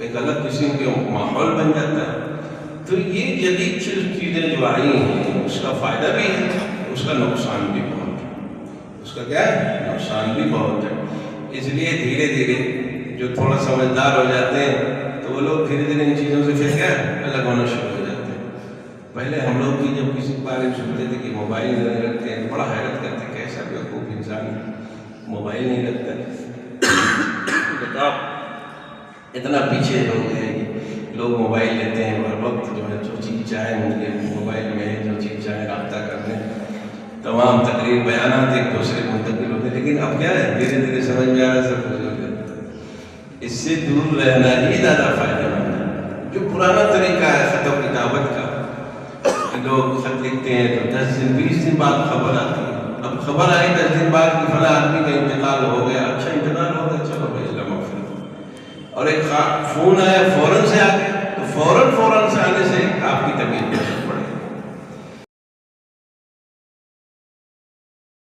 ایک الگ قسم کے ماحول بن جاتا ہے. تو یہ جدید چیزیں جو آئی ہیں اس کا فائدہ بھی ہے، اس کا نقصان بھی بہت ہے. اس کا کیا ہے؟ نقصان بھی بہت ہے. اس لیے دھیرے دھیرے جو تھوڑا سمجھدار ہو جاتے ہیں تو وہ لوگ دھیرے دھیرے ان چیزوں سے پھر کیا ہے الگ ہونا شروع ہو جاتے ہیں. پہلے ہم لوگ بھی جب کسی کے بارے میں سنتے تھے کہ موبائل نہیں رکھتے ہیں بڑا حیرت کرتے کہ ایسا بیوقوف انسان موبائل نہیں رکھتا. بتاؤ اتنا پیچھے ہو گئے لوگ موبائل لیتے ہیں ہر وقت جو ہے جو چیز چاہیں ان کے موبائل میں جو چیز چاہیں رابطہ کرنے، تمام تقریر بیانات ایک دوسرے کو منتقل ہوتے ہیں. لیکن اب کیا ہے دھیرے دھیرے سمجھ میں آ رہا ہے سب کچھ ہو جاتا ہے. اس سے دور رہنا ہی زیادہ فائدہ مند ہے. جو پرانا طریقہ ہے خط و کتابت کا، لوگ خط لکھتے ہیں تو 10 دن 20 دن بعد خبر آتی ہے. اب خبر آئی 10 دن بعد کہ فلاں آدمی کا انتقال ہو گیا، اچھا انتقال ہو گیا چلو بھائی اللہ مغفرت. اور ایک فون آیا فوراً سے آ گیا تو فوراً